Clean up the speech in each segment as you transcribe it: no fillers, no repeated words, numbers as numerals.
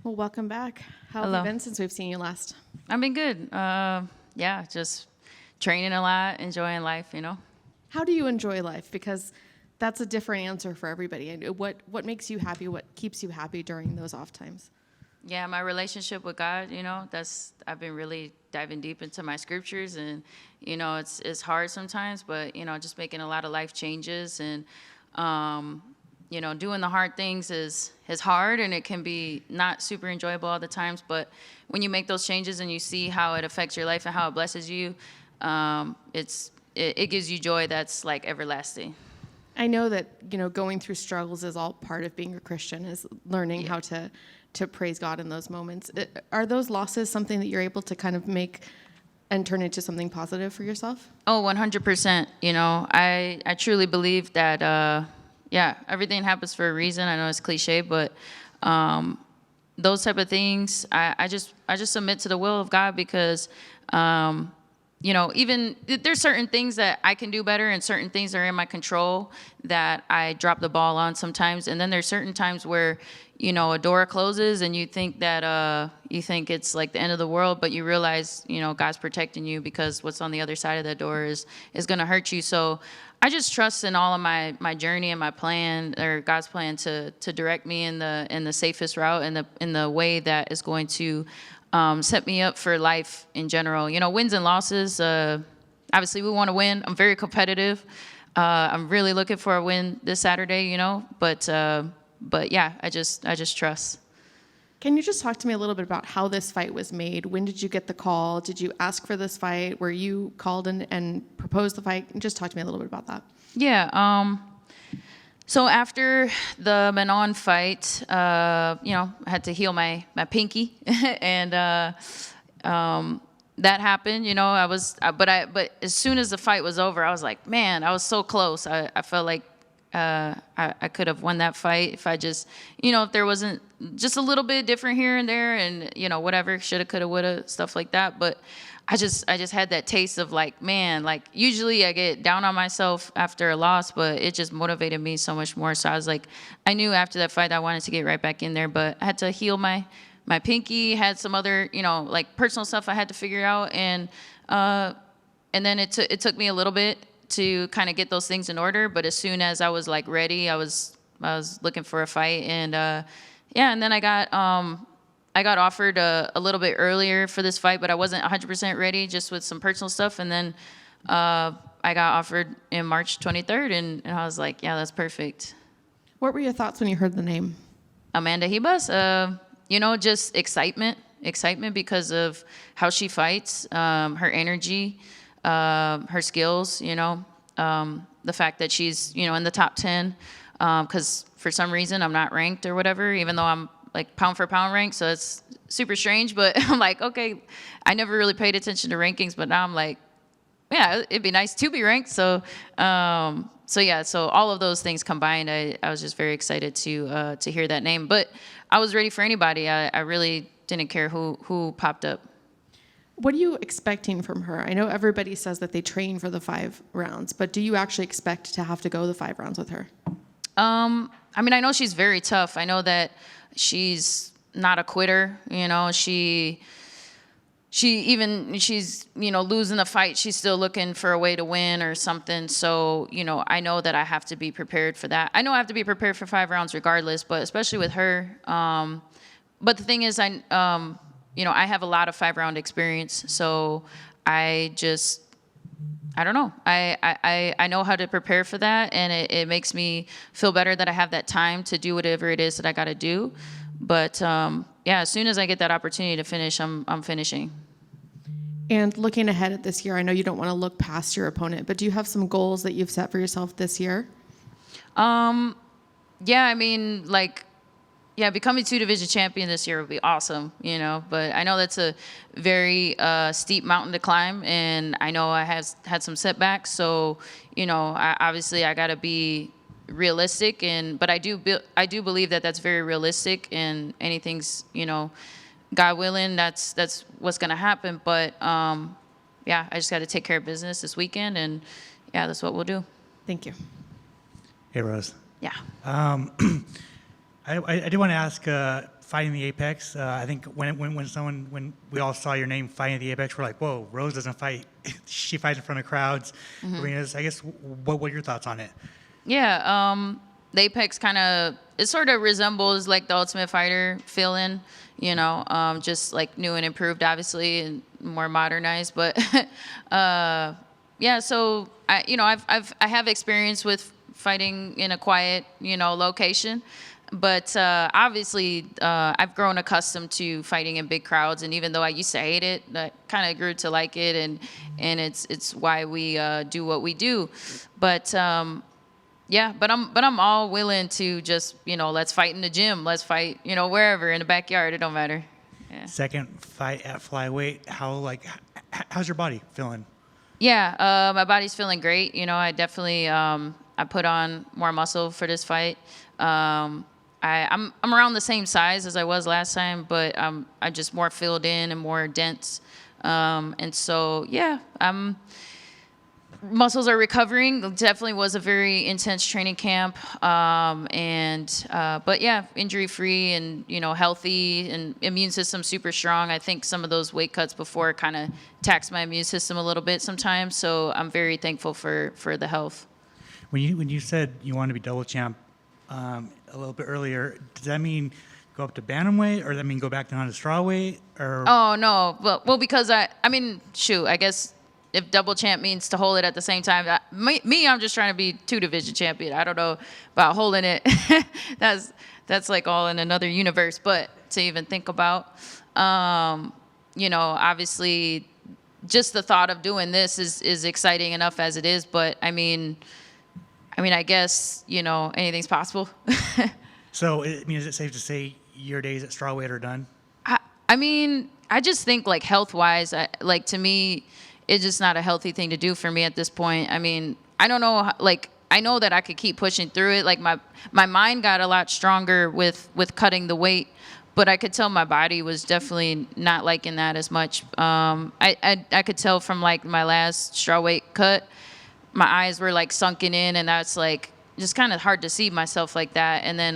Well, welcome back. How have Hello. you been since we've seen you last? I've been good. Yeah, just training a lot, enjoying life. How do you enjoy life? Because that's a different answer for everybody. And what makes you happy? What keeps you happy during those off times? Yeah, my relationship with God, I've been really diving deep into my scriptures, and it's hard sometimes, but just making a lot of life changes, and doing the hard things is hard, and it can be not super enjoyable all the times, but when you make those changes and you see how it affects your life and how it blesses you, it gives you joy that's like everlasting. I know that going through struggles is all part of being a Christian, is learning how to praise God in those moments. Are those losses something that you're able to kind of make and turn into something positive for yourself? Oh, 100%. I truly believe that, everything happens for a reason. I know it's cliche, but those type of things, I just submit to the will of God because, even there's certain things that I can do better and certain things that are in my control that I drop the ball on sometimes. And then there's certain times where, a door closes and you think that, it's like the end of the world, but you realize, God's protecting you because what's on the other side of that door is going to hurt you. So I just trust in all of my journey and my plan, or God's plan to direct me in the safest route and in the way that is going to set me up for life in general. Wins and losses, obviously we want to win. I'm very competitive. I'm really looking for a win this Saturday, but yeah, I just trust. Can you just talk to me a little bit about how this fight was made? When did you get the call? Did you ask for this fight? Were you called and proposed the fight? Just talk to me a little bit about that. Yeah. So after the Manon fight, I had to heal my pinky, and that happened. But as soon as the fight was over, I was like, man, I was so close. I felt like I could have won that fight if I just, if there wasn't just a little bit different here and there, and whatever, shoulda, coulda, woulda, stuff like that. But I just had that taste of like, man, like usually I get down on myself after a loss, but it just motivated me so much more. So I was like, I knew after that fight I wanted to get right back in there, but I had to heal my pinky, had some other, like personal stuff I had to figure out, and then it took me a little bit to kind of get those things in order. But as soon as I was like ready, I was looking for a fight, and and then I got offered a little bit earlier for this fight, but I wasn't 100% ready, just with some personal stuff. And then I got offered in March 23rd, and I was like, yeah, that's perfect. What were your thoughts when you heard the name? Amanda Ribas, just excitement because of how she fights, her energy, her skills, the fact that she's, in the top 10, because for some reason I'm not ranked or whatever, even though I'm like pound for pound ranked. So it's super strange, but I'm like, okay, I never really paid attention to rankings, but now I'm like, yeah, it'd be nice to be ranked. So all of those things combined, I was just very excited to hear that name, but I was ready for anybody. I really didn't care who popped up. What are you expecting from her? I know everybody says that they train for the 5 rounds, but do you actually expect to have to go the 5 rounds with her? I know she's very tough. I know that she's not a quitter. She's losing the fight, she's still looking for a way to win or something. So, I know that I have to be prepared for that. I know I have to be prepared for 5 rounds regardless, but especially with her. But the thing is, I have a lot of 5-round experience, so I don't know. I know how to prepare for that, and it makes me feel better that I have that time to do whatever it is that I got to do. But as soon as I get that opportunity to finish, I'm finishing. And looking ahead at this year, I know you don't want to look past your opponent, but do you have some goals that you've set for yourself this year? Becoming 2-division champion this year would be awesome, but I know that's a very steep mountain to climb, and I know I have had some setbacks. So, I got to be realistic, but I do believe that that's very realistic, and anything's, God willing, that's what's going to happen. But I just got to take care of business this weekend, and that's what we'll do. Thank you. Hey, Rose. Yeah. I do want to ask, fighting the Apex. I think when we all saw your name fighting the Apex, we're like, whoa, Rose doesn't fight. She fights in front of crowds, arenas. I guess, what are your thoughts on it? Yeah, the Apex it sort of resembles like the Ultimate Fighter feeling, just like new and improved, obviously, and more modernized. But yeah, so I have experience with fighting in a quiet, location. But obviously, I've grown accustomed to fighting in big crowds, and even though I used to hate it, I kind of grew to like it, and it's why we do what we do. But yeah, but I'm all willing to just let's fight in the gym, let's fight wherever in the backyard, it don't matter. Yeah. Second fight at Flyweight. How's your body feeling? Yeah, my body's feeling great. I definitely I put on more muscle for this fight. I'm around the same size as I was last time, but I'm just more filled in and more dense. And so yeah, muscles are recovering. It definitely was a very intense training camp. But yeah, injury free and healthy, and immune system super strong. I think some of those weight cuts before kind of taxed my immune system a little bit sometimes. So I'm very thankful for the health. When you said you wanted to be double champ a little bit earlier, does that mean go up to bantamweight, or does that mean go back down to strawweight? Or Oh no, well because I guess if double champ means to hold it at the same time, I'm just trying to be 2-division champion. I don't know about holding it. that's like all in another universe. But to even think about, obviously, just the thought of doing this is exciting enough as it is. But I mean, I guess anything's possible. So, is it safe to say your days at strawweight are done? I just think like health-wise, to me, it's just not a healthy thing to do for me at this point. I don't know, I know that I could keep pushing through it. Like my mind got a lot stronger with cutting the weight, but I could tell my body was definitely not liking that as much. I could tell from like my last strawweight cut, my eyes were like sunken in, and that's like just kind of hard to see myself like that. And then,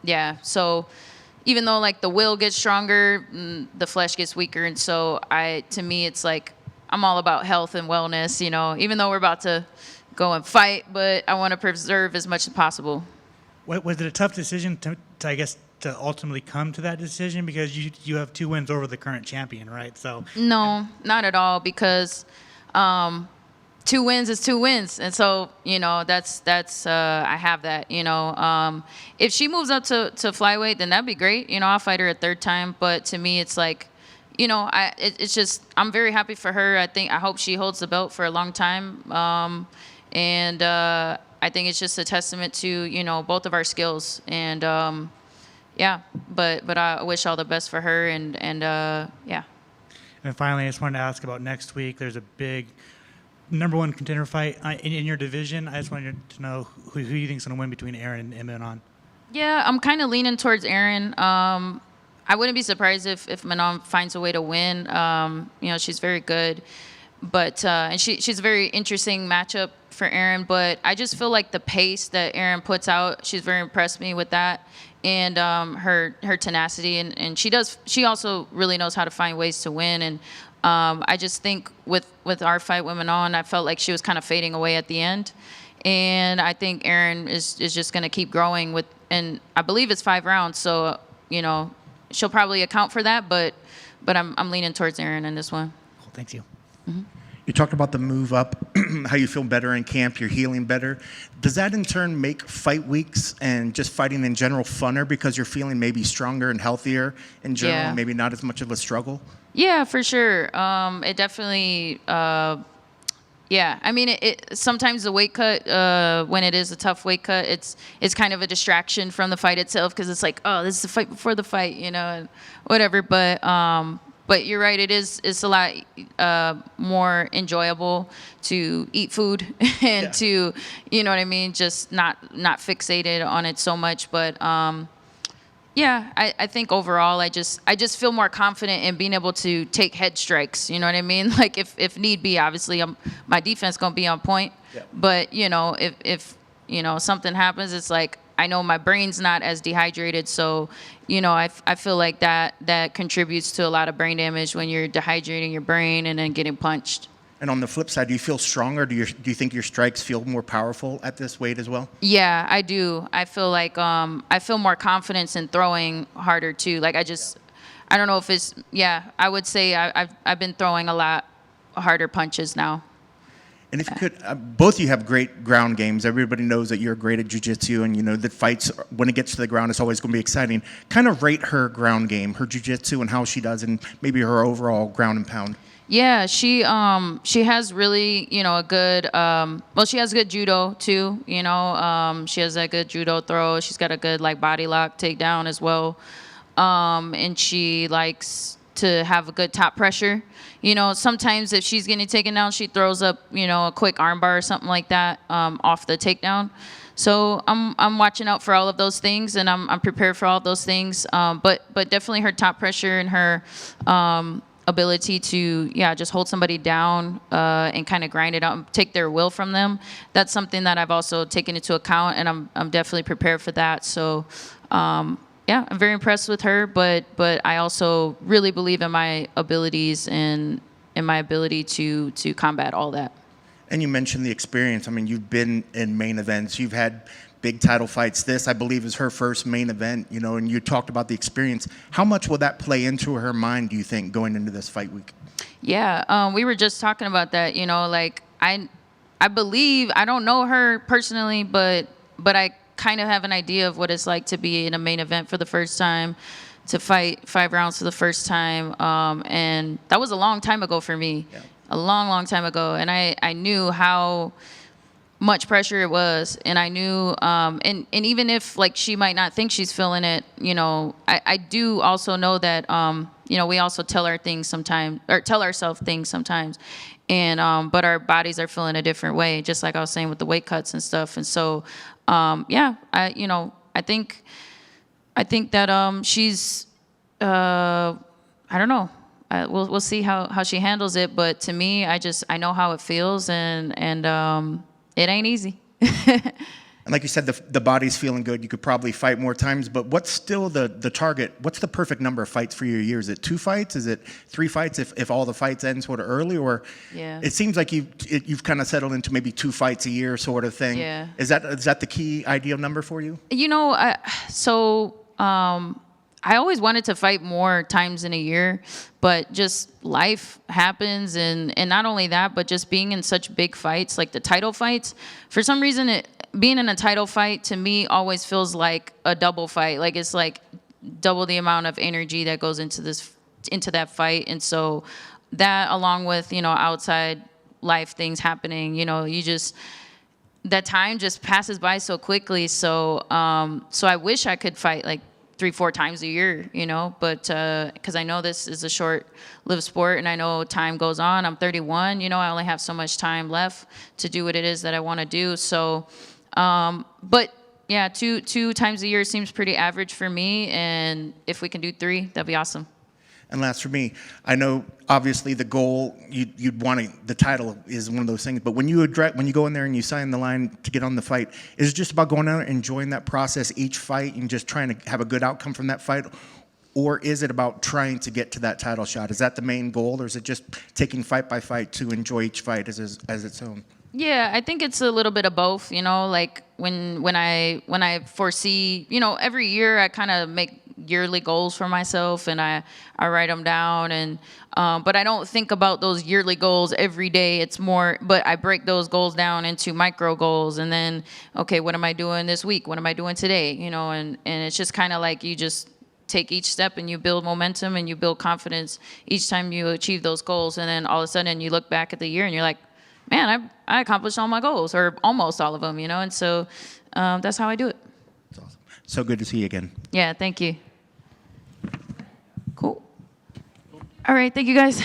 yeah, so even though like the will gets stronger, the flesh gets weaker. And so to me, it's like, I'm all about health and wellness, even though we're about to go and fight, but I want to preserve as much as possible. Was it a tough decision to ultimately come to that decision? Because you have 2 wins over the current champion, right? So no, not at all, because 2 wins is 2 wins. And so, that's I have that, if she moves up to flyweight, then that'd be great. I'll fight her a 3rd time. But to me, it's like, it's just, I'm very happy for her. I hope she holds the belt for a long time. And I think it's just a testament to, both of our skills. And, yeah, but I wish all the best for her. And yeah. And finally, I just wanted to ask about next week. There's a big number 1 contender fight in your division. I just wanted to know who you think is going to win between Aaron and Manon. Yeah, I'm kind of leaning towards Aaron. I wouldn't be surprised if Manon finds a way to win. She's very good, but and she's a very interesting matchup for Aaron. But I just feel like the pace that Aaron puts out, she's very impressed me with that, and her tenacity, and she also really knows how to find ways to win. And I just think with our fight with Manon, I felt like she was kind of fading away at the end, and I think Aaron is just going to keep growing and I believe it's 5 rounds, so she'll probably account for that, but I'm leaning towards Aaron in this one. Cool, thanks you. Mm-hmm. You talked about the move up, how you feel better in camp, you're healing better. Does that in turn make fight weeks and just fighting in general funner because you're feeling maybe stronger and healthier in general, Yeah. maybe not as much of a struggle? Yeah, for sure. It definitely, yeah. It sometimes the weight cut, when it is a tough weight cut, it's kind of a distraction from the fight itself, because it's like, oh, this is the fight before the fight, and whatever. But you're right. It's a lot more enjoyable to eat food and to, just not fixated on it so much. But yeah, I think overall, I just feel more confident in being able to take head strikes. You know what I mean? Like if need be, obviously, my defense gonna be on point. Yeah. But if something happens, it's like I know my brain's not as dehydrated, so I feel like that contributes to a lot of brain damage when you're dehydrating your brain and then getting punched. And on the flip side, do you feel stronger? Do you think your strikes feel more powerful at this weight as well? Yeah, I do. I feel like I feel more confidence in throwing harder too. Like I don't know if it's, I would say I've been throwing a lot harder punches now. And if you could, both of you have great ground games. Everybody knows that you're great at jiu-jitsu, and that fights, when it gets to the ground, it's always going to be exciting. Kind of rate her ground game, her jiu-jitsu, and how she does, and maybe her overall ground and pound. Yeah, she has really, a good, she has good judo too, she has a good judo throw. She's got a good body lock takedown as well. And she likes to have a good top pressure. Sometimes if she's getting taken down, she throws up, a quick armbar or something like that, off the takedown. So I'm watching out for all of those things, and I'm prepared for all of those things. But definitely her top pressure and her, ability to just hold somebody down and kind of grind it out and take their will from them. That's something that I've also taken into account, and I'm definitely prepared for that. So I'm very impressed with her, but I also really believe in my abilities and in my ability to combat all that. And you mentioned the experience. I mean, you've been in main events. You've had big title fights. This, I believe, is her first main event, and you talked about the experience. How much will that play into her mind, do you think, going into this fight week? Yeah, we were just talking about that, I believe, I don't know her personally, but I kind of have an idea of what it's like to be in a main event for the first time, to fight 5 rounds for the first time, and that was a long time ago for me, a long time ago, and I knew how much pressure it was, and I knew, and even if she might not think she's feeling it, I do also know that, we also tell ourselves things sometimes, and but our bodies are feeling a different way, just like I was saying with the weight cuts and stuff, and so, I think that she's, I don't know. We'll see how she handles it, but to me, I know how it feels, and it ain't easy. And like you said, the body's feeling good. You could probably fight more times, but what's still the target? What's the perfect number of fights for you a year? Is it 2 fights? Is it 3 fights if all the fights end sort of early? Or it seems like you've kind of settled into maybe 2 fights a year sort of thing. Yeah. Is that the key ideal number for you? I always wanted to fight more times in a year, but just life happens, and not only that, but just being in such big fights, like the title fights, for some reason, being in a title fight to me always feels like a double fight. Like it's like double the amount of energy that goes into that fight. And so that, along with, outside life things happening, that time just passes by so quickly. So, so I wish I could fight 3-4 times a year, but because I know this is a short-lived sport, and I know time goes on. I'm 31, I only have so much time left to do what it is that I want to do. So, but yeah, two times a year seems pretty average for me, and if we can do 3, that'd be awesome. And last for me, I know obviously the goal you'd want the title is one of those things. But when you go in there and you sign the line to get on the fight, is it just about going out and enjoying that process, each fight, and just trying to have a good outcome from that fight, or is it about trying to get to that title shot? Is that the main goal, or is it just taking fight by fight to enjoy each fight as its own? Yeah, I think it's a little bit of both. Like when I foresee, every year I kind of make yearly goals for myself, and I write them down, and but I don't think about those yearly goals every day. It's more, but I break those goals down into micro goals, and then, okay, what am I doing this week? What am I doing today? And it's just kind of like you just take each step and you build momentum and you build confidence each time you achieve those goals, and then all of a sudden you look back at the year and you're like, man, I accomplished all my goals, or almost all of them, and so that's how I do it. That's awesome. So good to see you again. Yeah, thank you. Cool. All right, thank you guys.